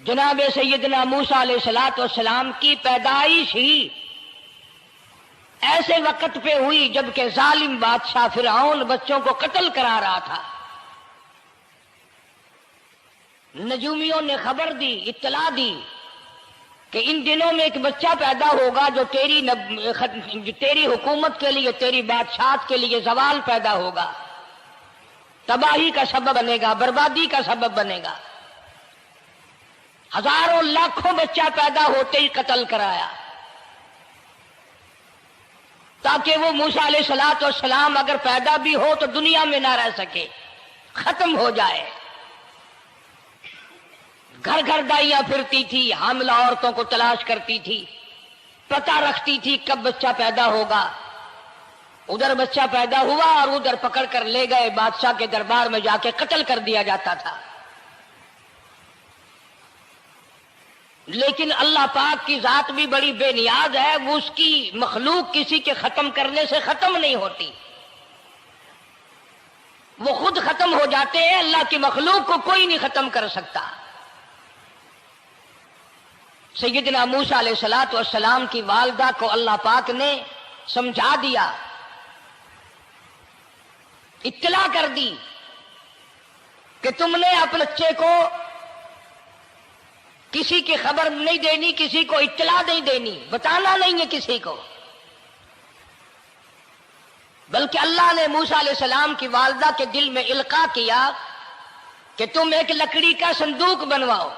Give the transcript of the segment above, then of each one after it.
جناب سیدنا موسیٰ علیہ الصلوۃ والسلام کی پیدائش ہی ایسے وقت پہ ہوئی جبکہ ظالم بادشاہ فرعون بچوں کو قتل کرا رہا تھا۔ نجومیوں نے خبر دی، اطلاع دی کہ ان دنوں میں ایک بچہ پیدا ہوگا جو تیری حکومت کے لیے، تیری بادشاہت کے لیے زوال پیدا ہوگا، تباہی کا سبب بنے گا، بربادی کا سبب بنے گا۔ ہزاروں لاکھوں بچہ پیدا ہوتے ہی قتل کرایا تاکہ وہ موسیٰ علیہ الصلوۃ والسلام اگر پیدا بھی ہو تو دنیا میں نہ رہ سکے، ختم ہو جائے۔ گھر گھر دائیاں پھرتی تھی، حاملہ عورتوں کو تلاش کرتی تھی، پتہ رکھتی تھی کب بچہ پیدا ہوگا۔ ادھر بچہ پیدا ہوا اور ادھر پکڑ کر لے گئے، بادشاہ کے دربار میں جا کے قتل کر دیا جاتا تھا۔ لیکن اللہ پاک کی ذات بھی بڑی بے نیاز ہے، وہ اس کی مخلوق کسی کے ختم کرنے سے ختم نہیں ہوتی، وہ خود ختم ہو جاتے ہیں، اللہ کی مخلوق کو کوئی نہیں ختم کر سکتا۔ سیدنا موسیٰ علیہ الصلوۃ والسلام کی والدہ کو اللہ پاک نے سمجھا دیا، اطلاع کر دی کہ تم نے اپنے بچے کو کسی کی خبر نہیں دینی، کسی کو اطلاع نہیں دینی، بتانا نہیں ہے کسی کو، بلکہ اللہ نے موسیٰ علیہ السلام کی والدہ کے دل میں القاء کیا کہ تم ایک لکڑی کا صندوق بنواؤ،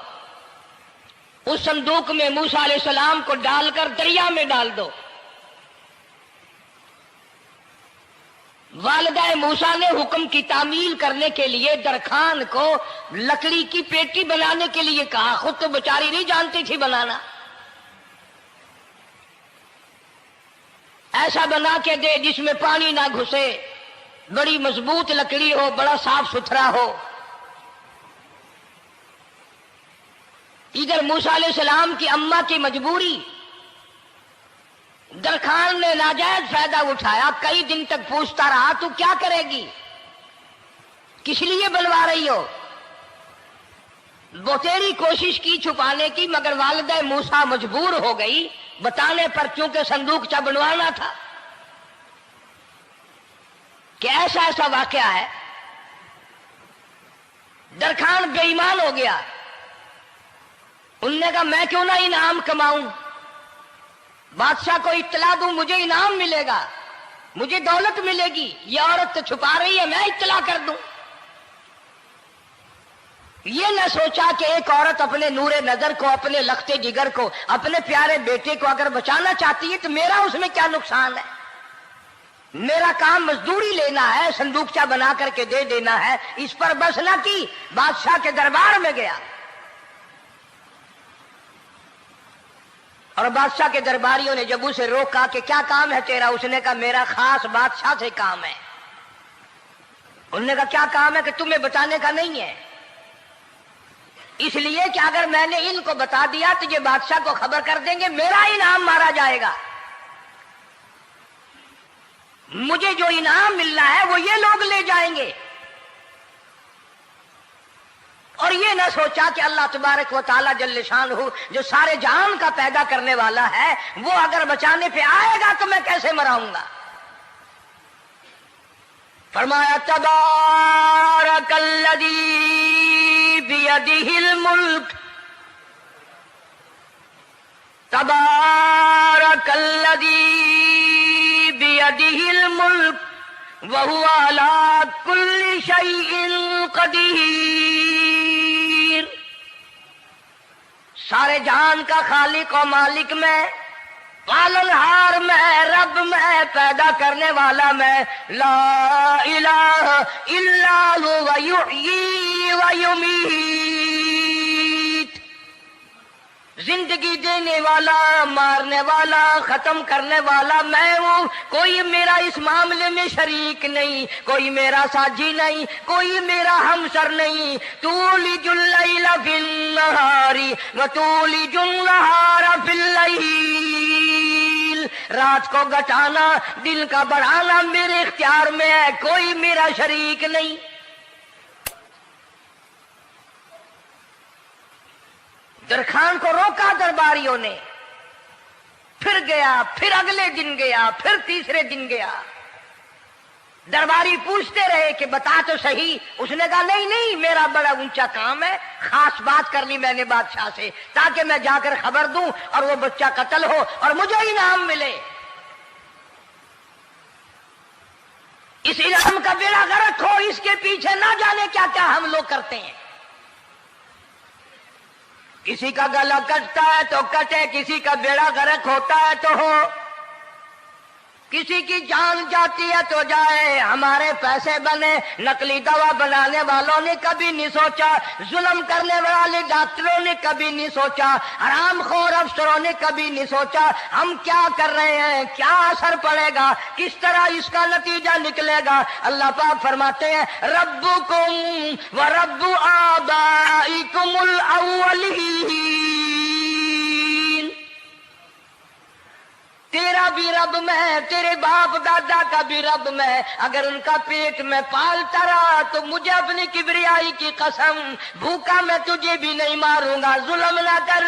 اس صندوق میں موسیٰ علیہ السلام کو ڈال کر دریا میں ڈال دو۔ والدہ موسیٰ نے حکم کی تعمیل کرنے کے لیے درخان کو لکڑی کی پیٹی بنانے کے لیے کہا، خود تو بیچاری نہیں جانتی تھی بنانا۔ ایسا بنا کے دے جس میں پانی نہ گھسے، بڑی مضبوط لکڑی ہو، بڑا صاف ستھرا ہو۔ ادھر موسیٰ علیہ السلام کی اماں کی مجبوری، درخان نے ناجائز فائدہ اٹھایا، کئی دن تک پوچھتا رہا تو کیا کرے گی، کس لیے بلوا رہی ہو؟ وہ تیری کوشش کی چھپانے کی، مگر والدہ موسیٰ مجبور ہو گئی بتانے پر، چونکہ صندوقچہ بنوانا تھا کہ ایسا ایسا واقعہ ہے۔ درخان بے ایمان ہو گیا، انہوں نے کہا میں کیوں نہ انعام کماؤں، بادشاہ کو اطلاع دوں، مجھے انعام ملے گا، مجھے دولت ملے گی، یہ عورت تو چھپا رہی ہے، میں اطلاع کر دوں۔ یہ نہ سوچا کہ ایک عورت اپنے نور نظر کو، اپنے لخت جگر کو، اپنے پیارے بیٹے کو اگر بچانا چاہتی ہے تو میرا اس میں کیا نقصان ہے، میرا کام مزدوری لینا ہے، صندوقچہ بنا کر کے دے دینا ہے۔ اس پر بس نہ کی، بادشاہ کے دربار میں گیا اور بادشاہ کے درباریوں نے جب اسے روکا کہ کیا کام ہے تیرا، اس نے کہا میرا خاص بادشاہ سے کام ہے۔ انہوں نے کہا کیا کام ہے؟ کہ تمہیں بتانے کا نہیں ہے، اس لیے کہ اگر میں نے ان کو بتا دیا تو یہ بادشاہ کو خبر کر دیں گے، میرا انعام مارا جائے گا، مجھے جو انعام ملنا ہے وہ یہ لوگ لے جائیں گے۔ اور یہ نہ سوچا کہ اللہ تبارک و تعالی جل شانہ جو سارے جہان کا پیدا کرنے والا ہے، وہ اگر بچانے پہ آئے گا تو میں کیسے مراؤں گا۔ فرمایا تبارک الذی بیدہ الملک، تبارک الذی بیدہ الملک وَهُوَ عَلَىٰ كُلِّ شَيْءٍ قَدِيرٌ۔ سارے جہان کا خالق و مالک میں، پالنہار میں، رب میں، پیدا کرنے والا میں، لا الہ الا هو یحیی و یمیت، زندگی دینے والا، مارنے والا، ختم کرنے والا میں ہوں، کوئی میرا اس معاملے میں شریک نہیں، کوئی میرا ساجی نہیں، کوئی میرا ہمسر نہیں۔ تولج اللیل فی النہار وتولج النہار فی اللیل، رات کو گھٹانا، دن کا بڑھانا میرے اختیار میں ہے، کوئی میرا شریک نہیں۔ درخان کو روکا درباریوں نے، پھر گیا، پھر اگلے دن گیا، پھر تیسرے دن گیا۔ درباری پوچھتے رہے کہ بتا تو صحیح۔ اس نے کہا نہیں نہیں، میرا بڑا اونچا کام ہے، خاص بات کر لی میں نے بادشاہ سے تاکہ میں جا کر خبر دوں اور وہ بچہ قتل ہو اور مجھے انعام ملے۔ اس علم کا بیڑا غرق ہو، اس کے پیچھے نہ جانے کیا کیا ہم لوگ کرتے ہیں۔ کسی کا گلا کٹتا ہے تو کٹے، کسی کا بیڑا غرق ہوتا ہے تو ہو، کسی کی جان جاتی ہے تو جائے، ہمارے پیسے بنے۔ نقلی دوا بنانے والوں نے کبھی نہیں سوچا، ظلم کرنے والے ڈاکٹروں نے کبھی نہیں سوچا، حرام خور افسروں نے کبھی نہیں سوچا ہم کیا کر رہے ہیں، کیا اثر پڑے گا، کس طرح اس کا نتیجہ نکلے گا۔ اللہ پاک فرماتے ہیں ربکم و رب آبائکم الاولین، تیرا بھی رب میں، تیرے باپ دادا کا بھی رب میں، اگر ان کا پیٹ میں پالتا رہا تو مجھے اپنی کبریائی کی قسم، بھوکا میں تجھے بھی نہیں ماروں گا۔ ظلم نہ کر،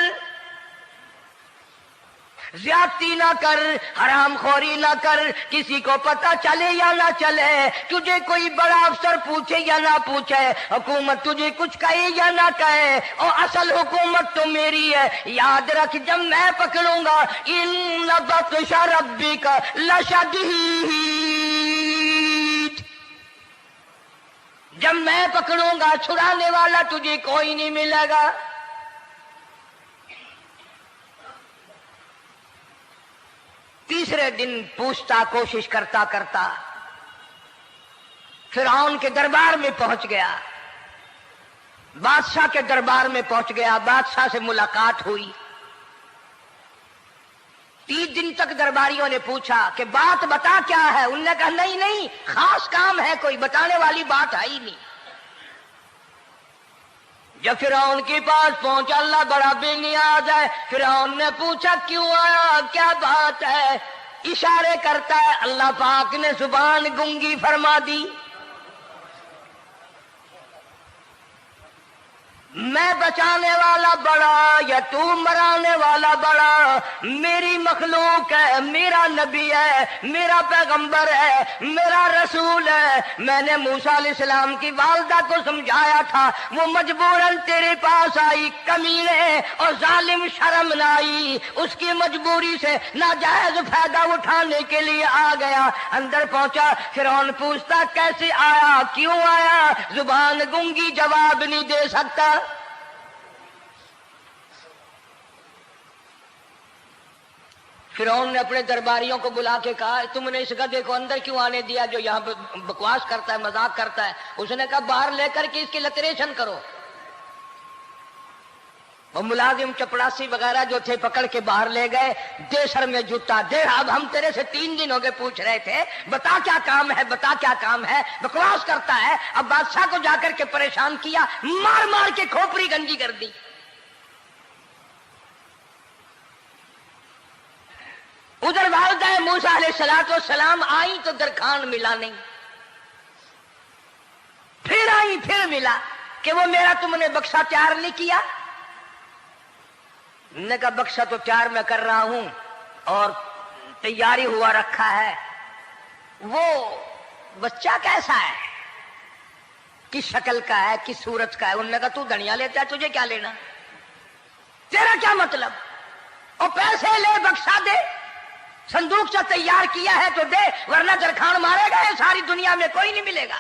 زیادتی نہ کر، حرام خوری نہ کر، کسی کو پتہ چلے یا نہ چلے، تجھے کوئی بڑا افسر پوچھے یا نہ پوچھے، حکومت تجھے کچھ کہے یا نہ کہے، اور اصل حکومت تو میری ہے۔ یاد رکھ جب میں پکڑوں گا ان بطش ربک لشدید، جب میں پکڑوں گا چھڑانے والا تجھے کوئی نہیں ملے گا۔ تیسرے دن پوچھتا، کوشش کرتا کرتا فرعون کے دربار میں پہنچ گیا، بادشاہ کے دربار میں پہنچ گیا، بادشاہ سے ملاقات ہوئی۔ 3 دن تک درباریوں نے پوچھا کہ بات بتا کیا ہے، انہوں نے کہا نہیں نہیں، خاص کام ہے، کوئی بتانے والی بات ہے ہی نہیں۔ جب فرعون کے پاس پہنچا، اللہ بڑا بے نیاز ہے، فرعون نے پوچھا کیوں آیا، کیا بات ہے، اشارے کرتا ہے، اللہ پاک نے زبان گنگی فرما دی۔ میں بچانے والا بڑا یا تو مرانے والا بڑا، میری مخلوق ہے، میرا نبی ہے، میرا پیغمبر ہے، میرا رسول ہے۔ میں نے موسیٰ علیہ السلام کی والدہ کو سمجھایا تھا، وہ مجبوراً تیرے پاس آئی، کمینے اور ظالم شرم نہ آئی، اس کی مجبوری سے ناجائز فائدہ اٹھانے کے لیے آ گیا۔ اندر پہنچا، فرعون پوچھتا کیسے آیا، کیوں آیا، زبان گنگی جواب نہیں دے سکتا۔ فرعون نے اپنے درباریوں کو بلا کے کہا تم نے اس گدھے کو اندر کیوں آنے دیا جو یہاں پہ بکواس کرتا ہے، مذاق کرتا ہے؟ اس نے کہا باہر لے کر کے اس کی لتریشن کرو۔ وہ ملازم چپڑاسی وغیرہ جو تھے پکڑ کے باہر لے گئے، دے سر میں جوتا دے، اب ہم تیرے سے 3 دن ہو گئے پوچھ رہے تھے بتا کیا کام ہے، بتا کیا کام ہے، بکواس کرتا ہے۔ اب بادشاہ کو جا کر کے پریشان کیا، مار مار کے کھوپڑی گنجی کر دی۔ ادھر والدہ موسیٰ علیہ السلام آئی تو درخان ملا نہیں، پھر آئی پھر ملا کہ وہ میرا تم نے بکسا تیار نہیں کیا۔ نے کہا بکسا تو تیار میں کر رہا ہوں اور تیاری ہوا رکھا ہے، وہ بچہ کیسا ہے، کس شکل کا ہے، کس صورت کا ہے؟ انہوں نے کہا تو دھنیا لیتا ہے، تجھے کیا لینا، تیرا کیا مطلب، اور پیسے لے بکسا دے، صندوق سے تیار کیا ہے تو دے، ورنہ درخان مارے گا، ساری دنیا میں کوئی نہیں ملے گا۔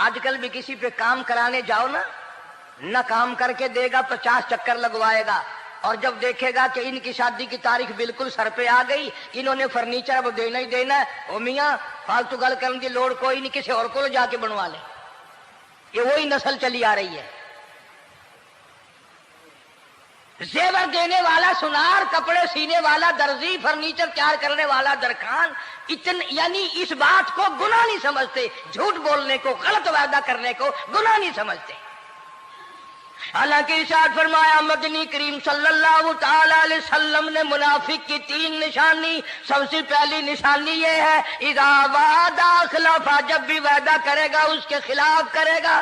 آج کل بھی کسی پہ کام کرانے جاؤ نا، نہ کام کر کے دے گا، 50 چکر لگوائے گا، اور جب دیکھے گا کہ ان کی شادی کی تاریخ بالکل سر پہ آ گئی، انہوں نے فرنیچر اب دینا ہی دینا ہے، او میاں فالتو گل کرنے کی لوڑ کوئی نہیں، کسی اور کو جا کے بنوا لے۔ یہ وہی نسل چلی آ رہی ہے، زیور دینے والا سنار، کپڑے سینے والا درزی، فرنیچر تیار کرنے والا درخان، یعنی اس بات کو گناہ نہیں سمجھتے، جھوٹ بولنے کو، غلط وعدہ کرنے کو گناہ نہیں سمجھتے۔ حالانکہ ارشاد فرمایا مدنی کریم صلی اللہ تعالی علیہ وسلم نے منافق کی 3 نشانی، سب سے پہلی نشانی یہ ہے اذا وعد اخلف، جب بھی وعدہ کرے گا اس کے خلاف کرے گا۔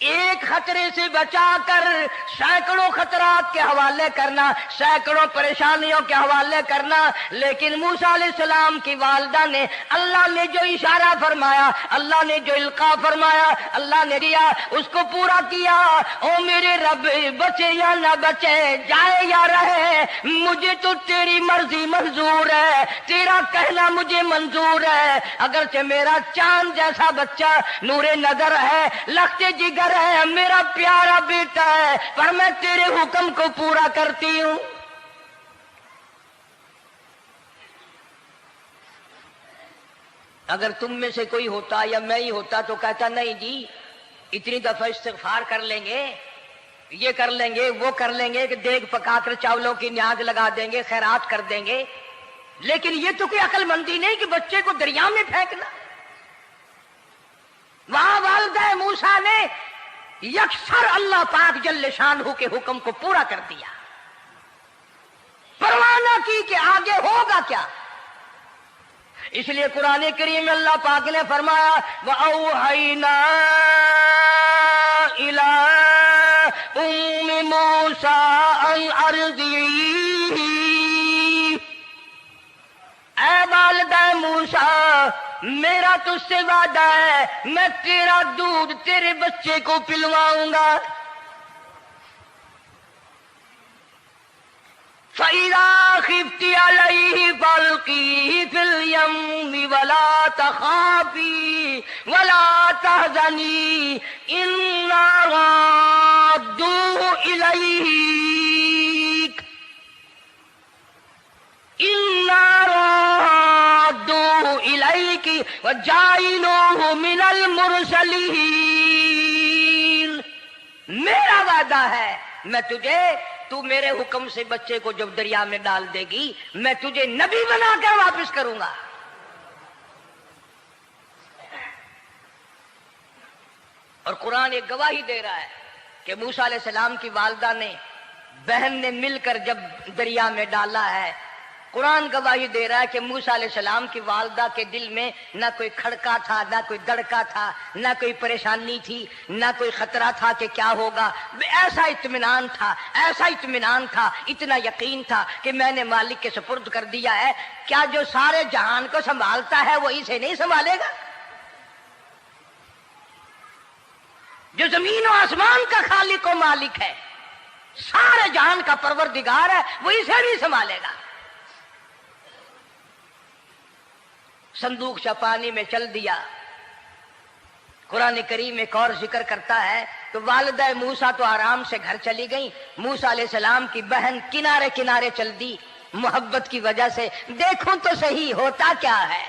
ایک خطرے سے بچا کر سینکڑوں خطرات کے حوالے کرنا، سینکڑوں پریشانیوں کے حوالے کرنا۔ لیکن موسیٰ علیہ السلام کی والدہ نے اللہ نے جو اشارہ فرمایا، اللہ نے جو القاء فرمایا، اللہ نے دیا، اس کو پورا کیا۔ او میرے رب، بچے یا نہ بچے، جائے یا رہے، مجھے تو تیری مرضی منظور ہے، تیرا کہنا مجھے منظور ہے۔ اگرچہ میرا چاند جیسا بچہ نور نظر ہے، لخت جگر ہے، میرا پیارا بیٹا ہے، پر میں تیرے حکم کو پورا کرتی ہوں۔ اگر تم میں سے کوئی ہوتا یا میں ہی ہوتا تو کہتا نہیں جی اتنی دفعہ استغفار کر لیں گے، یہ کر لیں گے، وہ کر لیں گے، کہ دیگ پکا کر چاولوں کی نیاز لگا دیں گے، خیرات کر دیں گے۔ لیکن یہ تو کوئی عقل مندی نہیں کہ بچے کو دریا میں پھینکنا۔ وہاں والدہ موسیٰ نے یکسر اللہ پاک جل شانہ کے حکم کو پورا کر دیا، پرواہ نہ کی کہ آگے ہوگا کیا۔ اس لیے قرآن کریم میں اللہ پاک نے فرمایا وَأَوْحَيْنَا إِلَىٰ أُمِّ مُوسَىٰ أَنْ أَرْضِعِيهِ، اے والدہ موسیٰ، میرا تجھ سے وعدہ ہے، میں تیرا دودھ تیرے بچے کو پلواؤں گا۔ فَإِذَا خِفْتِ عَلَيْهِ فَأَلْقِيهِ فِي الْيَمِّ وَلَا تَخَافِي وَلَا تَحْزَنِي إِنَّا رَادُّوهُ إِلَيْكَ وَجَاعِلُوهُ مِنَ الْمُرْسَلِينَ۔ میرا وعدہ ہے میں تجھے، تو میرے حکم سے بچے کو جب دریا میں ڈال دے گی، میں تجھے نبی بنا کر واپس کروں گا۔ اور قرآن ایک گواہی دے رہا ہے کہ موسیٰ علیہ السلام کی والدہ نے، بہن نے مل کر جب دریا میں ڈالا ہے، قرآن گواہی دے رہا ہے کہ موسیٰ علیہ السلام کی والدہ کے دل میں نہ کوئی کھڑکا تھا، نہ کوئی دڑکا تھا، نہ کوئی پریشانی تھی، نہ کوئی خطرہ تھا کہ کیا ہوگا۔ ایسا اطمینان تھا، ایسا اطمینان تھا، اتنا یقین تھا کہ میں نے مالک کے سپرد کر دیا ہے۔ کیا جو سارے جہان کو سنبھالتا ہے وہ اسے نہیں سنبھالے گا؟ جو زمین و آسمان کا خالق و مالک ہے، سارے جہان کا پروردگار ہے، وہ اسے بھی سنبھالے گا۔ صندوق سے پانی میں چل دیا۔ قرآن کریم ایک اور ذکر کرتا ہے تو والدہ موسیٰ تو آرام سے گھر چلی گئی، موسیٰ علیہ السلام کی بہن کنارے کنارے چل دی محبت کی وجہ سے، دیکھوں تو صحیح ہوتا کیا ہے۔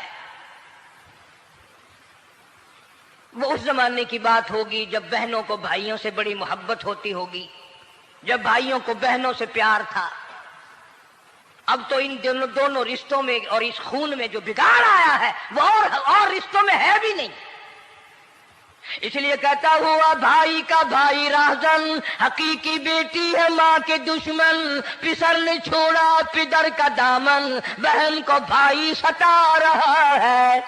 وہ اس زمانے کی بات ہوگی جب بہنوں کو بھائیوں سے بڑی محبت ہوتی ہوگی، جب بھائیوں کو بہنوں سے پیار تھا۔ اب تو ان دونوں رشتوں میں اور اس خون میں جو بگاڑ آیا ہے وہ اور رشتوں میں ہے بھی نہیں۔ اس لیے کہتا ہوا بھائی کا بھائی راہزن، حقیقی بیٹی ہے ماں کے دشمن، پسر نے چھوڑا پدر کا دامن، بہن کو بھائی ستا رہا ہے۔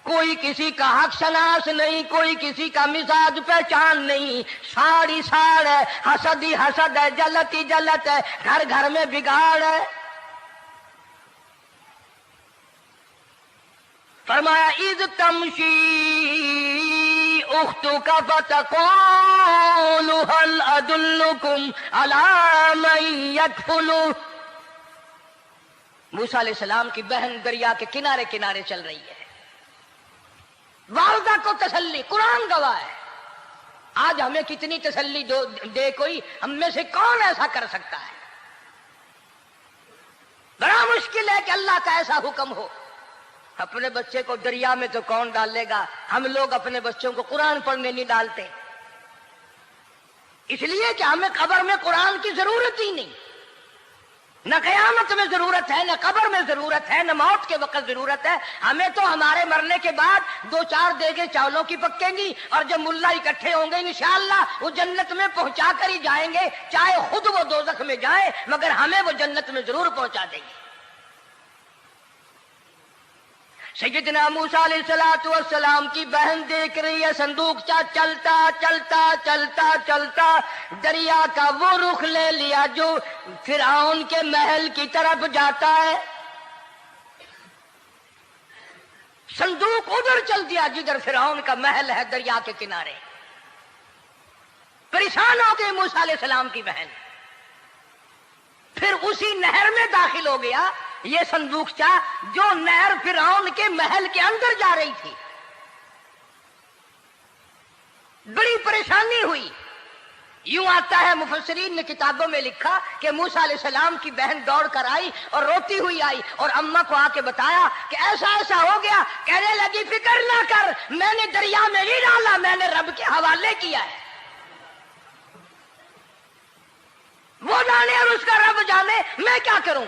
کوئی کسی کا حق شناس نہیں، کوئی کسی کا مزاج پہچان نہیں، ساڑی ساڑ ہے، حسد ہی حسد ہے، جلت ہی جلت ہے، گھر گھر میں بگاڑ ہے۔ فرمایا اذ تمشی اختک فتقول هل ادلکم علی من یکفل۔ موسیٰ علیہ السلام کی بہن دریا کے کنارے کنارے چل رہی ہے، والدہ کو تسلی، قرآن گواہ ہے۔ آج ہمیں کتنی تسلی دے کوئی، ہم میں سے کون ایسا کر سکتا ہے؟ بڑا مشکل ہے کہ اللہ کا ایسا حکم ہو۔ اپنے بچے کو دریا میں تو کون ڈالے گا؟ ہم لوگ اپنے بچوں کو قرآن پڑھنے نہیں ڈالتے، اس لیے کہ ہمیں قبر میں قرآن کی ضرورت ہی نہیں، نہ قیامت میں ضرورت ہے، نہ قبر میں ضرورت ہے، نہ موت کے وقت ضرورت ہے۔ ہمیں تو ہمارے مرنے کے بعد 2-4 دیگیں چاولوں کی پکیں گی، اور جب ملا اکٹھے ہوں گے انشاءاللہ وہ جنت میں پہنچا کر ہی جائیں گے، چاہے خود وہ دوزخ میں جائیں، مگر ہمیں وہ جنت میں ضرور پہنچا دیں گے۔ سیدنا موسیٰ علیہ السلام کی بہن دیکھ رہی ہے صندوق چلتا چلتا چلتا چلتا دریا کا وہ رخ لے لیا جو فرعون کے محل کی طرف جاتا ہے. صندوق ادھر چل دیا جدھر فرعون کا محل ہے دریا کے کنارے. پریشان ہو گئے موسیٰ علیہ السلام کی بہن. پھر اسی نہر میں داخل ہو گیا یہ صندوق جو نہر فرعون کے محل کے اندر جا رہی تھی. بڑی پریشانی ہوئی. یوں آتا ہے مفسرین نے کتابوں میں لکھا کہ موسیٰ علیہ السلام کی بہن دوڑ کر آئی اور روتی ہوئی آئی اور اماں کو آ کے بتایا کہ ایسا ایسا ہو گیا. کہنے لگی فکر نہ کر، میں نے دریا میں نہیں ڈالا، میں نے رب کے حوالے کیا ہے. وہ جانے اور اس کا رب جانے، میں کیا کروں.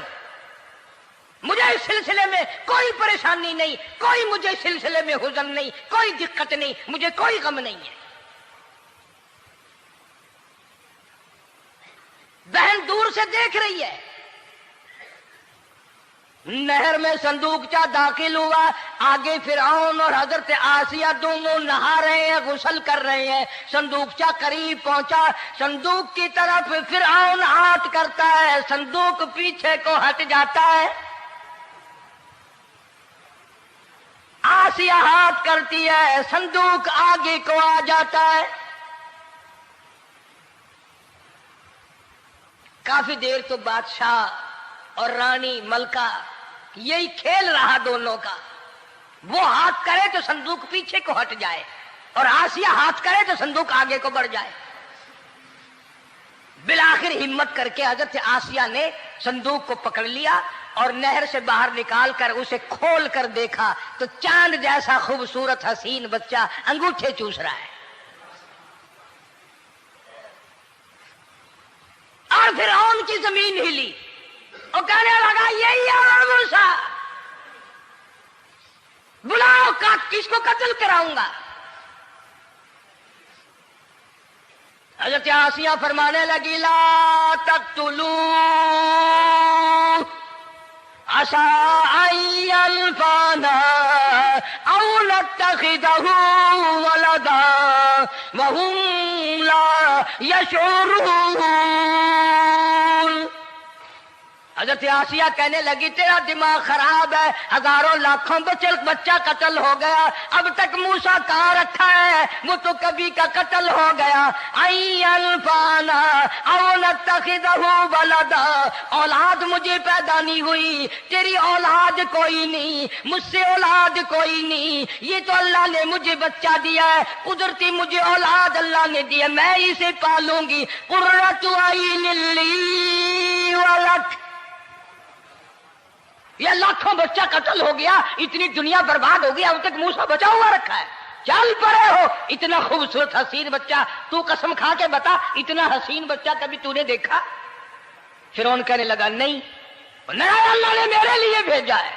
مجھے اس سلسلے میں کوئی پریشانی نہیں، کوئی مجھے اس سلسلے میں حزن نہیں، کوئی دقت نہیں، مجھے کوئی غم نہیں ہے. بہن دور سے دیکھ رہی ہے. نہر میں صندوق داخل ہوا. آگے فرعون اور حضرت آسیہ دونوں نہا رہے ہیں، غسل کر رہے ہیں. صندوق قریب پہنچا. صندوق کی طرف فرعون ہاتھ کرتا ہے، صندوق پیچھے کو ہٹ جاتا ہے. آسیہ ہاتھ کرتی ہے، صندوق آگے کو آ جاتا ہے. کافی دیر تو بادشاہ اور رانی ملکہ یہی کھیل رہا دونوں کا. وہ ہاتھ کرے تو صندوق پیچھے کو ہٹ جائے اور آسیہ ہاتھ کرے تو صندوق آگے کو بڑھ جائے. بالآخر ہمت کر کے حضرت آسیہ نے صندوق کو پکڑ لیا اور نہر سے باہر نکال کر اسے کھول کر دیکھا تو چاند جیسا خوبصورت حسین بچہ انگوٹھے چوس رہا ہے. اور فرعون کی زمین ہلی اور کہنے لگا یہی ہے موسیٰ، بلاؤ کس کو قتل کراؤں گا. حضرت آسیہ فرمانے لگی لا تقتلوا عسى أن ينفعنا أو نتخذه ولدا وهم لا يشعرون. حضرت آسیہ کہنے لگی تیرا دماغ خراب ہے، ہزاروں لاکھوں بچہ قتل ہو گیا، اب تک موسیٰ کہاں رکھا ہے، وہ تو کبھی کا قتل ہو گیا. انفانا او نتخذہ ولدا، اولاد مجھے پیدا نہیں ہوئی، تیری اولاد کوئی نہیں، مجھ سے اولاد کوئی نہیں، یہ تو اللہ نے مجھے بچہ دیا ہے، قدرتی مجھے اولاد اللہ نے دیا، میں اسے پالوں گی. قرۃ عین لی ولک، یہ لاکھوں بچہ قتل ہو گیا، اتنی دنیا برباد ہو گیا، اب تک موسیٰ بچا ہوا رکھا ہے. چل پڑے ہو، اتنا خوبصورت حسین بچہ، تو قسم کھا کے بتا اتنا حسین بچہ کبھی تو نے دیکھا؟ فرعون کہنے لگا نہیں، اللہ نے میرے لیے بھیجا ہے.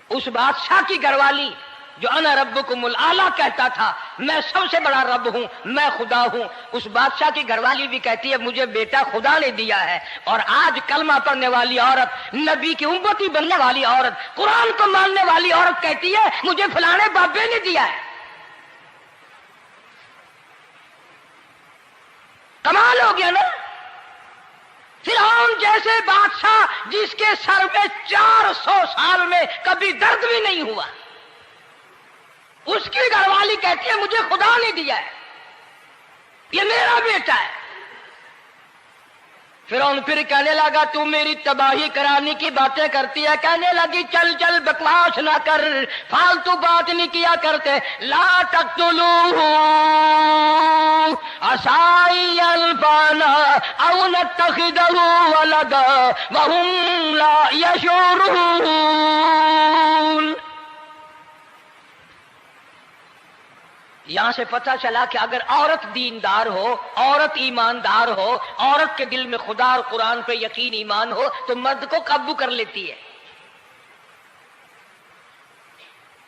اس بادشاہ کی گھر والی جو انا ربکم الاعلی کہتا تھا، میں سب سے بڑا رب ہوں، میں خدا ہوں، اس بادشاہ کی گھر والی بھی کہتی ہے مجھے بیٹا خدا نے دیا ہے. اور آج کلمہ پڑھنے والی عورت، نبی کی امتی بننے والی عورت، قرآن کو ماننے والی عورت کہتی ہے مجھے فلانے بابے نے دیا ہے. کمال ہو گیا نا. فرعون جیسے بادشاہ جس کے سر میں 400 سال میں کبھی درد بھی نہیں ہوا، اس کی گھر والی کہتی ہے مجھے خدا نے دیا ہے، یہ میرا بیٹا ہے. فرعون پھر کہنے لگا تو میری تباہی کرانے کی باتیں کرتی ہے. کہنے لگی چل چل بکواس نہ کر، فالتو بات نہیں کیا کرتے. لا تقتلوہ عسى أن ينفعنا أو نتخذه ولدا وهم لا يشعرون. یہاں سے پتہ چلا کہ اگر عورت دیندار ہو، عورت ایماندار ہو، عورت کے دل میں خدا اور قرآن پہ یقین ایمان ہو تو مرد کو قابو کر لیتی ہے.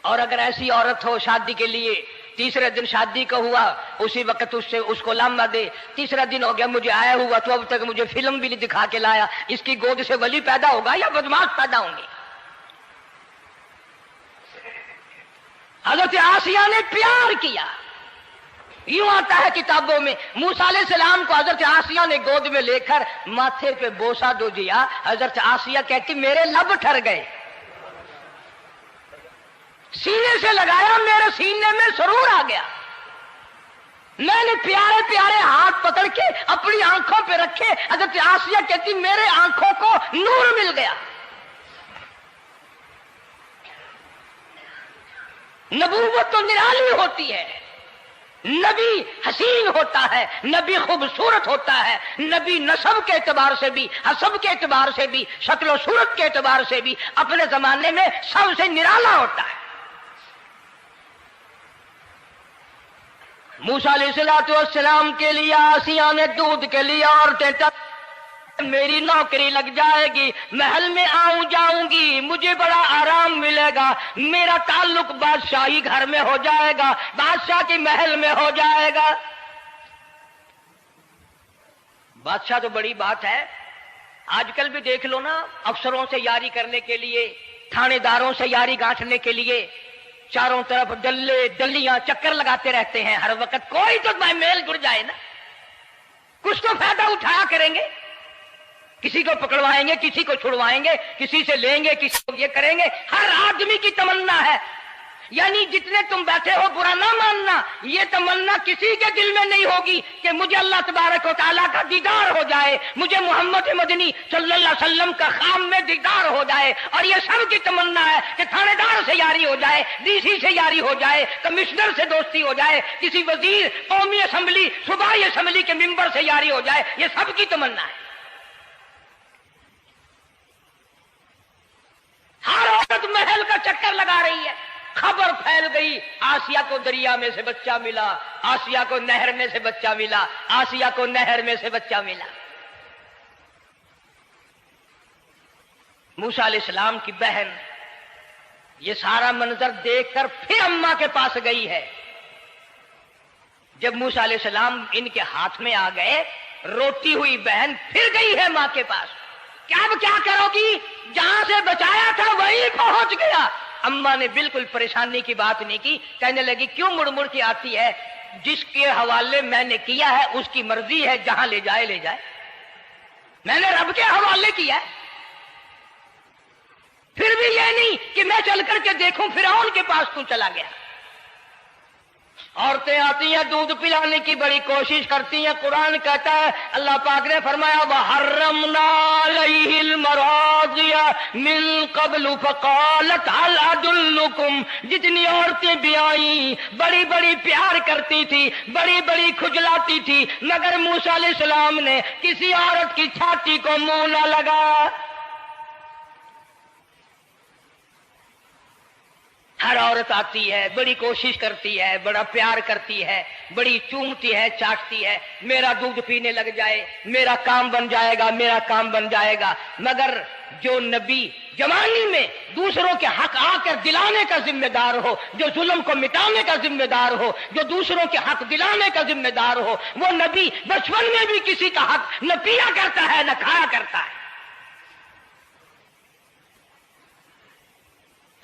اور اگر ایسی عورت ہو شادی کے لیے، تیسرے دن شادی کا ہوا، اسی وقت اس کو لامہ دے، تیسرا دن ہو گیا مجھے آیا ہوا تو اب تک مجھے فلم بھی نہیں دکھا کے لایا، اس کی گود سے ولی پیدا ہوگا یا بدماش پیدا ہوں گے؟ حضرت آسیہ نے پیار کیا. یوں آتا ہے کتابوں میں موسیٰ علیہ السلام کو حضرت آسیہ نے گود میں لے کر ماتھے پہ بوسہ دو دیا. حضرت آسیہ کہتی میرے لب ٹھر گئے. سینے سے لگایا, میرے سینے میں سرور آ گیا. میں نے پیارے پیارے ہاتھ پکڑ کے اپنی آنکھوں پہ رکھے. حضرت آسیہ کہتی میرے آنکھوں کو نور مل گیا. نبوت تو نرالی ہوتی ہے, نبی حسین ہوتا ہے, نبی خوبصورت ہوتا ہے, نبی نسب کے اعتبار سے بھی, حسب کے اعتبار سے بھی, شکل و صورت کے اعتبار سے بھی اپنے زمانے میں سب سے نرالا ہوتا ہے. موسیٰ علیہ السلام کے لیے آسیہ نے دودھ کے لیے عورتیں میری نوکری لگ جائے گی, محل میں آؤں جاؤں گی, مجھے بڑا آرام ملے گا, میرا تعلق بادشاہی گھر میں ہو جائے گا, بادشاہ کے محل میں ہو جائے گا. بادشاہ تو بڑی بات ہے. آج کل بھی دیکھ لو نا, افسروں سے یاری کرنے کے لیے, تھانے داروں سے یاری گانٹھنے کے لیے چاروں طرف ڈلے ڈلیاں چکر لگاتے رہتے ہیں ہر وقت. کوئی تو میل جڑ جائے نا, کچھ تو فائدہ اٹھایا کریں گے. کسی کو پکڑوائیں گے, کسی کو چھڑوائیں گے, کسی سے لیں گے, کسی کو یہ کریں گے. ہر آدمی کی تمنا ہے, یعنی جتنے تم بیٹھے ہو برا نہ ماننا, یہ تمنا کسی کے دل میں نہیں ہوگی کہ مجھے اللہ تبارک و تعالیٰ کا دیدار ہو جائے, مجھے محمد مدنی صلی اللہ علیہ وسلم کا خام میں دیدار ہو جائے. اور یہ سب کی تمنا ہے کہ تھانے دار سے یاری ہو جائے, ڈی سی سے یاری ہو جائے, کمشنر سے دوستی ہو جائے, کسی وزیر, قومی اسمبلی, صوبائی اسمبلی کے ممبر سے یاری ہو جائے. یہ سب کی تمنا ہے. ہر عورت محل کا چکر لگا رہی ہے. خبر پھیل گئی, آسیہ کو دریا میں سے بچہ ملا, آسیہ کو نہر میں سے بچہ ملا, آسیہ کو نہر میں سے بچہ ملا. موسیٰ علیہ السلام کی بہن یہ سارا منظر دیکھ کر پھر اماں کے پاس گئی ہے. جب موسیٰ علیہ السلام ان کے ہاتھ میں آ گئے, روتی ہوئی بہن پھر گئی ہے ماں کے پاس. کیا کرو گی, جہاں سے بچایا تھا وہیں پہنچ گیا. اماں نے بالکل پریشانی کی بات نہیں کی, کہنے لگی کیوں مڑ مڑ کے آتی ہے, جس کے حوالے میں نے کیا ہے اس کی مرضی ہے, جہاں لے جائے لے جائے. میں نے رب کے حوالے کیا ہے. پھر بھی یہ نہیں کہ میں چل کر کے دیکھوں فرعون کے پاس کیوں چلا گیا. عورتیں آتی ہیں, دودھ پلانے کی بڑی کوشش کرتی ہیں. قرآن کہتا ہے, اللہ پاک نے فرمایا وَحَرَّمْنَا عَلَيْهِ الْمَرَاضِعَ مِن قَبْلُ فَقَالَتْ هَلْ أَدُلُّكُمْ. جتنی عورتیں بھی آئیں بڑی بڑی پیار کرتی تھی, بڑی بڑی کھجلاتی تھی, مگر موسیٰ علیہ السلام نے کسی عورت کی چھاتی کو منہ نہ لگایا. ہر عورت آتی ہے, بڑی کوشش کرتی ہے, بڑا پیار کرتی ہے, بڑی چومتی ہے, چاٹتی ہے, میرا دودھ پینے لگ جائے, میرا کام بن جائے گا, میرا کام بن جائے گا. مگر جو نبی جوانی میں دوسروں کے حق آ کر دلانے کا ذمہ دار ہو, جو ظلم کو مٹانے کا ذمہ دار ہو, جو دوسروں کے حق دلانے کا ذمہ دار ہو, وہ نبی بچپن میں بھی کسی کا حق نہ پیا کرتا ہے نہ کھایا کرتا ہے.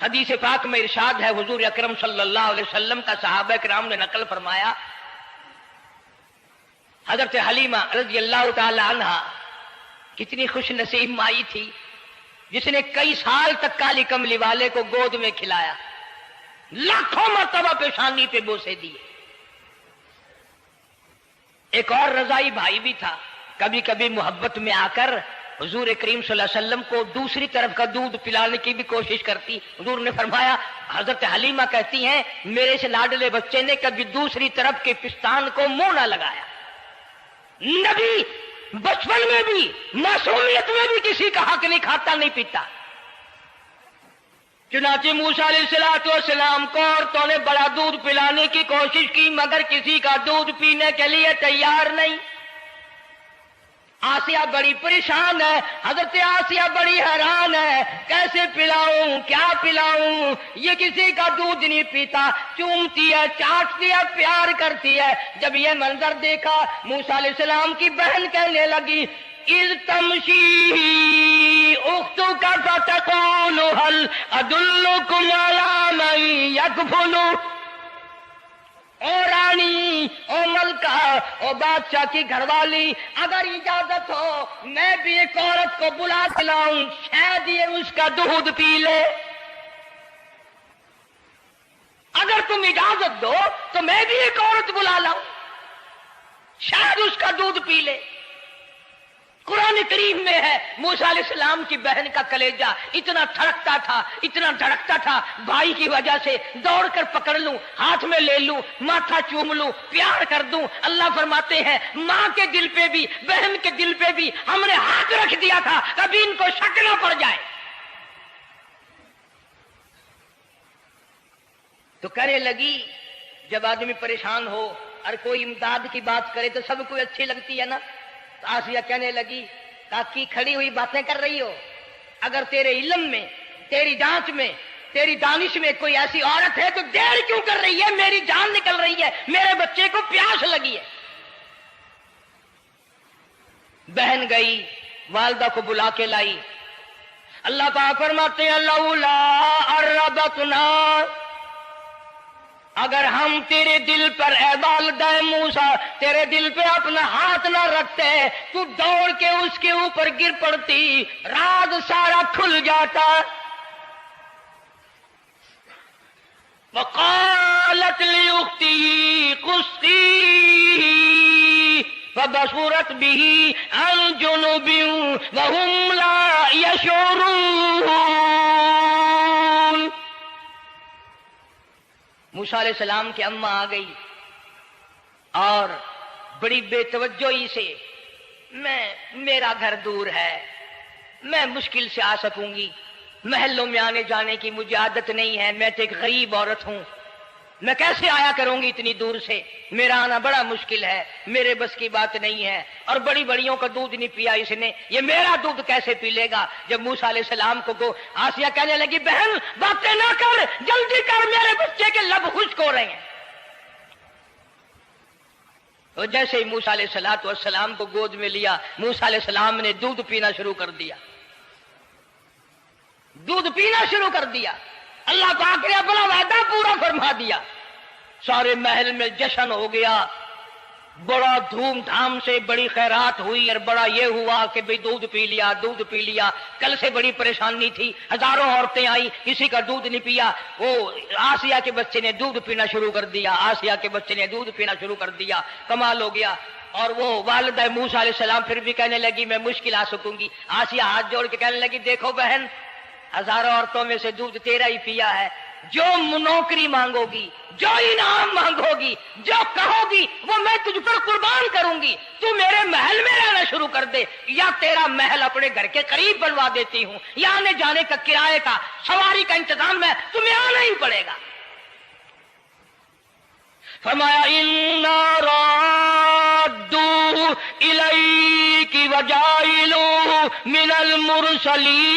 حدیث پاک میں ارشاد ہے, حضور اکرم صلی اللہ علیہ وسلم کا صحابہ کرام نے نقل فرمایا, حضرت حلیمہ رضی اللہ تعالی عنہ کتنی خوش نصیب مائی تھی جس نے کئی سال تک کالی کملی والے کو گود میں کھلایا, لاکھوں مرتبہ پیشانی پہ بوسے دیے. ایک اور رضائی بھائی بھی تھا, کبھی کبھی محبت میں آ کر حضور کریم صلی اللہ علیہ وسلم کو دوسری طرف کا دودھ پلانے کی بھی کوشش کرتی. حضور نے فرمایا, حضرت حلیمہ کہتی ہیں میرے سے لاڈلے بچے نے کبھی دوسری طرف کے پستان کو منہ نہ لگایا. نبی بچپن میں بھی معصومیت میں بھی کسی کا حق نہیں کھاتا نہیں پیتا. چنانچہ موسیٰ علیہ السلام کو عورتوں نے بڑا دودھ پلانے کی کوشش کی, مگر کسی کا دودھ پینے کے لیے تیار نہیں. آسیہ بڑی پریشان ہے, حضرت آسیہ بڑی حیران ہے, کیسے پلاؤں, کیا پلاؤں, یہ کسی کا دودھ نہیں پیتا. چومتی ہے, چاٹتی ہے, پیار کرتی ہے. جب یہ منظر دیکھا موسیٰ علیہ السلام کی بہن کہنے لگی اذ تمشی اختک تقول هل ادلكم على من يكفل، او رانی، او ملکہ، او بادشاہ کی گھر والی، اگر اجازت ہو میں بھی ایک عورت کو بلا کے لاؤں، شاید یہ اس کا دودھ پی لے۔ اگر تم اجازت دو تو میں بھی ایک عورت بلا لاؤں، شاید اس کا دودھ پی لے۔ قرآن کریم میں ہے موسیٰ علیہ السلام کی بہن کا کلیجہ اتنا تھڑکتا تھا، اتنا دھڑکتا تھا، بھائی کی وجہ سے دوڑ کر پکڑ لوں، ہاتھ میں لے لوں، ماتھا چوم لوں، پیار کر دوں۔ اللہ فرماتے ہیں ماں کے دل پہ بھی، بہن کے دل پہ بھی ہم نے ہاتھ رکھ دیا تھا، کبھی ان کو شک نہ پڑ جائے۔ تو کرنے لگی، جب آدمی پریشان ہو اور کوئی امداد کی بات کرے تو سب کو اچھی لگتی ہے نا۔ تو آسیہ کہنے لگی کاکی کھڑی ہوئی باتیں کر رہی ہو، اگر تیرے علم میں، تیری جانچ میں، تیری دانش میں کوئی ایسی عورت ہے تو دیر کیوں کر رہی ہے؟ میری جان نکل رہی ہے، میرے بچے کو پیاس لگی ہے۔ بہن گئی، والدہ کو بلا کے لائی۔ اللہ پاک فرماتے ہیں لولا اربتنا، اگر ہم تیرے دل پر اے والدہ موسیٰ تیرے دل پہ اپنا ہاتھ نہ رکھتے تو دوڑ کے اس کے اوپر گر پڑتی، راز سارا کھل جاتا۔ وقالت لأخته قصيه فبصرت به عن جنب وهم لا يشعرون۔ موسیٰ علیہ السلام کی اماں آ گئی اور بڑی بے توجہی سے، میرا گھر دور ہے، میں مشکل سے آ سکوں گی، محلوں میں آنے جانے کی مجھے عادت نہیں ہے، میں تو ایک غریب عورت ہوں، میں کیسے آیا کروں گی اتنی دور سے، میرا آنا بڑا مشکل ہے، میرے بس کی بات نہیں ہے، اور بڑی بڑیوں کا دودھ نہیں پیا اس نے، یہ میرا دودھ کیسے پی لے گا۔ جب موسیٰ علیہ السلام کو آسیہ کہنے لگی بہن باتیں نہ کر، جلدی کر، میرے بچے کے لب خشک ہو رہے ہیں۔ اور جیسے ہی موسیٰ علیہ السلام کو گود میں لیا، موسیٰ علیہ السلام نے دودھ پینا شروع کر دیا، دودھ پینا شروع کر دیا۔ اللہ پاک نے اپنا وعدہ پورا فرما دیا، سارے محل میں جشن ہو گیا، بڑا دھوم دھام سے بڑی خیرات ہوئی، اور بڑا یہ ہوا کہ بھئی دودھ پی لیا، دودھ پی لیا۔ کل سے بڑی پریشانی تھی، ہزاروں عورتیں آئی، کسی کا دودھ نہیں پیا۔ وہ آسیہ کے بچے نے دودھ پینا شروع کر دیا، آسیہ کے بچے نے دودھ پینا شروع کر دیا، کمال ہو گیا۔ اور وہ والدہ موسیٰ علیہ السلام پھر بھی کہنے لگی میں مشکل آ سکوں گی۔ آسیہ ہاتھ جوڑ کے کہنے لگی دیکھو بہن، ہزاروں عورتوں میں سے دودھ تیرا ہی پیا ہے، جو نوکری مانگو گی، جو انعام مانگو گی، جو کہو گی وہ میں تجھ پر قربان کروں گی، تو میرے محل میں رہنا شروع کر دے، یا تیرا محل اپنے گھر کے قریب بنوا دیتی ہوں، یا آنے جانے کا کرائے کا سواری کا انتظام ہے، تمہیں آنا ہی پڑے گا۔ فرمایا اِنَّا رَادُّوهُ إِلَيْكِ وَجَاعِلُوهُ مِنَ الْمُرْسَلِينَ۔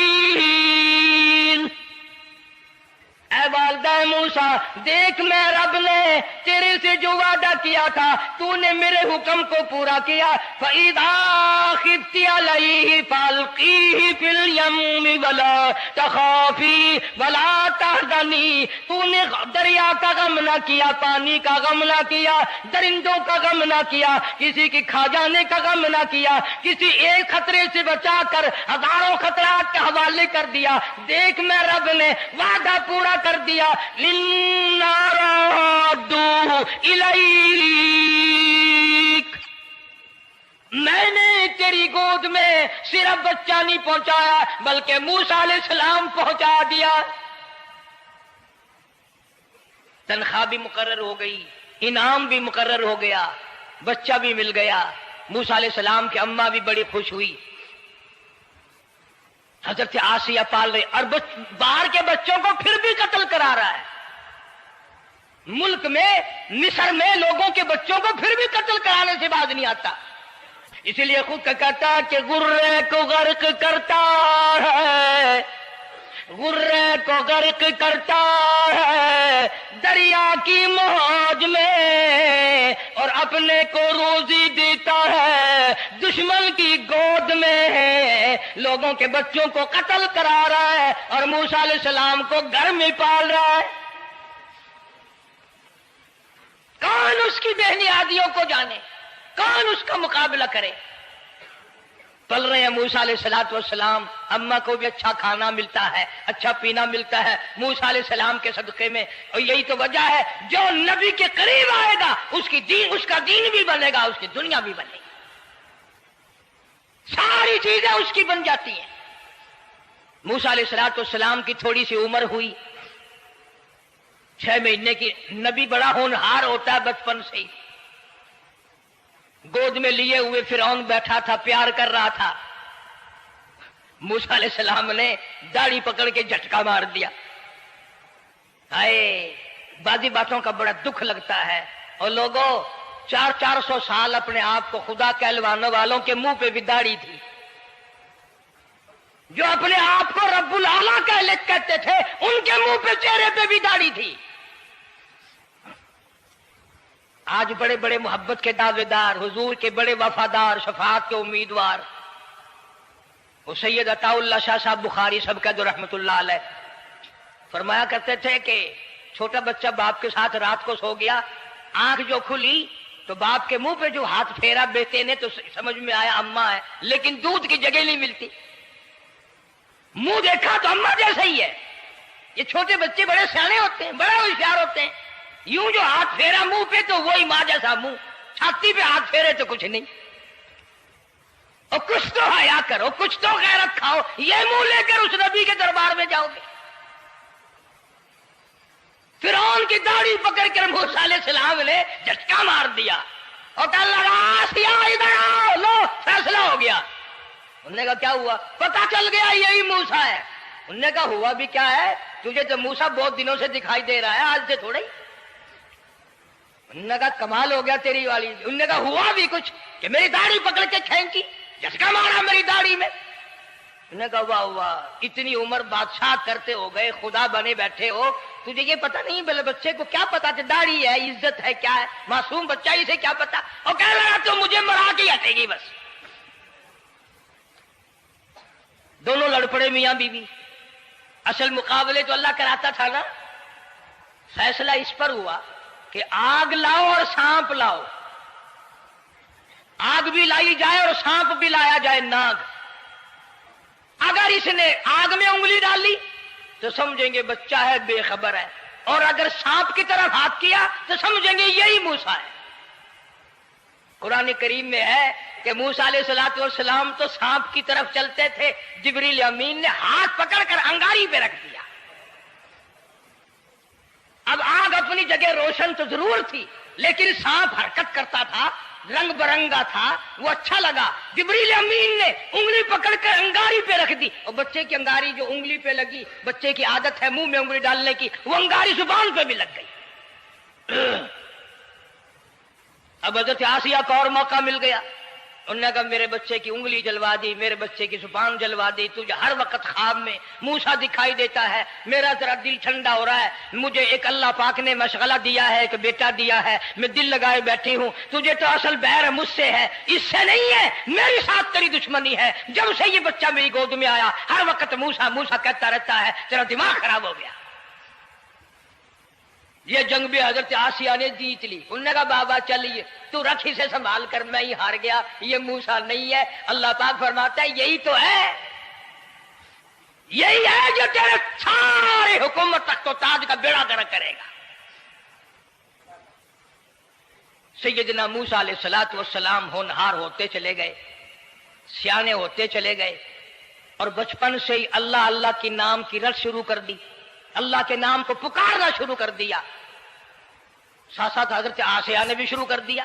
اے والدہ موسیٰ دیکھ، میں رب نے تیرے سے جو وعدہ کیا تھا تو نے میرے حکم کو پورا کیا۔ فَإِذَا خِفْتِ عَلَيْهِ فَأَلْقِيهِ فِي الْيَمِّ وَلَا تَخَافِي وَلَا تَحْزَنِي۔ تو نے دریا کا غم نہ کیا، پانی کا غم نہ کیا، درندوں کا غم نہ کیا، کسی کی کھا جانے کا غم نہ کیا، کسی ایک خطرے سے بچا کر ہزاروں خطرات کے حوالے کر دیا۔ دیکھ میں رب نے وعدہ پورا کر دیا۔ اِنَّا رَادُّوهُ إِلَيْكَ، میں نے تیری گود میں صرف بچہ نہیں پہنچایا بلکہ موسیٰ علیہ السلام پہنچا دیا۔ تنخواہ بھی مقرر ہو گئی، انعام بھی مقرر ہو گیا، بچہ بھی مل گیا۔ موسیٰ علیہ السلام کی اماں بھی بڑی خوش ہوئی۔ حضرت آسیہ پال رہے، اور باہر کے بچوں کو پھر بھی قتل کرا رہا ہے۔ ملک میں، مصر میں لوگوں کے بچوں کو پھر بھی قتل کرانے سے باز نہیں آتا۔ اسی لیے خود کا کہتا کہ غرے کو غرق کرتا ہے، غرے کو غرق کرتا ہے دریا کی موج میں، اور اپنے کو روزی دیتا ہے دشمن کی گود میں، لوگوں کے بچوں کو قتل کرا رہا ہے اور موسیٰ علیہ السلام کو گھر میں پال رہا ہے۔ کون اس کی بہنیادیوں کو جانے، کون اس کا مقابلہ کرے؟ پل رہے ہیں موسیٰ علیہ السلام، اماں کو بھی اچھا کھانا ملتا ہے، اچھا پینا ملتا ہے موسیٰ علیہ السلام کے صدقے میں، اور یہی تو وجہ ہے جو نبی کے قریب آئے گا اس کا دین بھی بنے گا، اس کی دنیا بھی بنے گی، ساری چیزیں اس کی بن جاتی ہیں۔ موسیٰ علیہ السلام کی تھوڑی سی عمر ہوئی، 6 مہینے کی، نبی بڑا ہونہار ہوتا ہے بچپن سے ہی، گود میں لیے ہوئے فرعون بیٹھا تھا، پیار کر رہا تھا، موسیٰ علیہ السلام نے داڑھی پکڑ کے جھٹکا مار دیا۔ ہائے، بعضی باتوں کا بڑا دکھ لگتا ہے، اور لوگوں 400 سال اپنے آپ کو خدا کہلوانے والوں کے منہ پہ بھی داڑھی تھی، جو اپنے آپ کو رب العالی کہتے تھے ان کے منہ پہ چہرے پہ بھی داڑھی تھی۔ آج بڑے بڑے محبت کے دعوے دار، حضور کے بڑے وفادار، شفاعت کے امیدوار، وہ سید عطا اللہ شاہ صاحب بخاری سب کا جو رحمت اللہ علیہ فرمایا کرتے تھے کہ چھوٹا بچہ باپ کے ساتھ رات کو سو گیا، آنکھ جو کھلی تو باپ کے منہ پہ جو ہاتھ پھیرا بیٹے نے تو سمجھ میں آیا اماں ہے، لیکن دودھ کی جگہ نہیں ملتی، منہ دیکھا تو اماں جیسا ہی ہے۔ یہ چھوٹے بچے بڑے سیانے ہوتے ہیں، بڑے ہوشیار ہوتے ہیں، یوں جو ہاتھ پھیرا منہ پہ تو وہی ماں جیسا منہ، چھاتی پہ ہاتھ پھیرے تو کچھ نہیں۔ اور کچھ تو حیا کرو، کچھ تو غیرت کھاؤ، یہ منہ لے کر اس نبی کے دربار میں جاؤ گے؟ فرعون کی داڑھی پکڑ کر موسیٰ علیہ السلام نے جھٹکا مار دیا اور کہا لگا آسیہ ادھر آؤ، لو فیصلہ ہو گیا۔ انہوں نے کہا کیا ہوا؟ پتہ چل گیا یہی موسیٰ ہے۔ انہوں نے کہا ہوا بھی کیا ہے؟ تجھے تو موسیٰ بہت دنوں سے دکھائی دے رہا ہے، آج سے تھوڑا ہی۔ انہوں نے کہا کمال ہو گیا تیری والی۔ انہوں نے کہا ہوا بھی کچھ کہ میری داڑھی پکڑ کے کھینچی، جھٹکا مارا میری داڑھی میں۔ انہوں نے کہا واہ واہ، اتنی عمر بادشاہ کرتے ہو گئے، خدا بنے بیٹھے ہو، تجھے یہ پتہ نہیں؟ بلے بچے کو کیا پتا تھا داڑھی ہے، عزت ہے، کیا ہے؟ معصوم بچہ اسے کیا پتا؟ اور کہہ رہا تو مجھے مرا کے ہٹے گی بس۔ دونوں لڑ پڑے میاں بیوی۔ اصل مقابلے تو اللہ کراتا تھا نا۔ فیصلہ اس پر ہوا کہ آگ لاؤ اور سانپ لاؤ، آگ بھی لائی جائے اور سانپ بھی لایا جائے، ناگ۔ اگر اس نے آگ میں انگلی ڈالی تو سمجھیں گے بچہ ہے، بے خبر ہے، اور اگر سانپ کی طرف ہاتھ کیا تو سمجھیں گے یہی موسیٰ ہے۔ قرآن کریم میں ہے کہ موسیٰ علیہ السلام تو سانپ کی طرف چلتے تھے، جبریل امین نے ہاتھ پکڑ کر انگاری پہ رکھ دیا۔ اب آگ اپنی جگہ روشن تو ضرور تھی، لیکن سانپ حرکت کرتا تھا، رنگ برنگا تھا، وہ اچھا لگا۔ جبریل امین نے انگلی پکڑ کر انگاری پہ رکھ دی، اور بچے کی انگاری جو انگلی پہ لگی، بچے کی عادت ہے منہ میں انگلی ڈالنے کی، وہ انگاری زبان پہ بھی لگ گئی۔ اب حضرت آسیہ کو اور موقع مل گیا۔ انہوں نے کہا میرے بچے کی انگلی جلوا دی، میرے بچے کی زبان جلوا دی، تجھے ہر وقت خواب میں موسیٰ دکھائی دیتا ہے، میرا ذرا دل ٹھنڈا ہو رہا ہے، مجھے ایک اللہ پاک نے مشغلہ دیا ہے، ایک بیٹا دیا ہے، میں دل لگائے بیٹھی ہوں، تجھے تو اصل بیر مجھ سے ہے، اس سے نہیں ہے، میرے ساتھ تیری دشمنی ہے۔ جب سے یہ بچہ میری گود میں آیا ہر وقت موسیٰ موسیٰ کہتا رہتا ہے، تیرا دماغ خراب ہو گیا۔ یہ جنگ بھی حضرت آسیہ نے جیت لی۔ انہوں نے کہا بابا چلیے، تو رکھ اسے سنبھال کر، میں ہی ہار گیا، یہ موسیٰ نہیں ہے۔ اللہ پاک فرماتا ہے یہی تو ہے، یہی ہے جو تیرے سارے حکومت تخت و تاج کا بیڑا گرک کرے گا۔ سیدنا موسیٰ علیہ السلام ہونہار ہوتے چلے گئے، سیانے ہوتے چلے گئے، اور بچپن سے ہی اللہ اللہ کی نام کی رٹ شروع کر دی، اللہ کے نام کو پکارنا شروع کر دیا۔ ساتھ ساتھ حضرت آسیہ نے بھی شروع کر دیا۔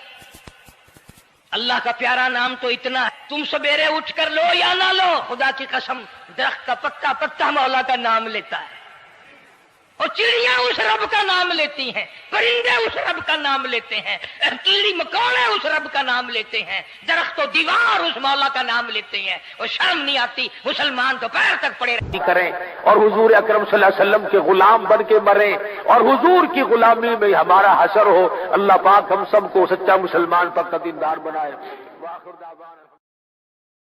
اللہ کا پیارا نام تو اتنا ہے، تم سویرے اٹھ کر لو یا نہ لو، خدا کی قسم درخت کا پتا پتا مولا کا نام لیتا ہے، اور چڑیاں اس رب کا نام لیتی ہیں، پرندے اس رب کا نام لیتے ہیں، کیڑی مکوڑے اس رب کا نام لیتے ہیں، درخت و دیوار اس مولا کا نام لیتے ہیں، اور شرم نہیں آتی مسلمان تو پیر تک پڑے کریں اور حضور اکرم صلی اللہ علیہ وسلم کے غلام بن کے مریں اور حضور کی غلامی میں ہمارا حشر ہو۔ اللہ پاک ہم سب کو سچا مسلمان پر دیندار بنائے۔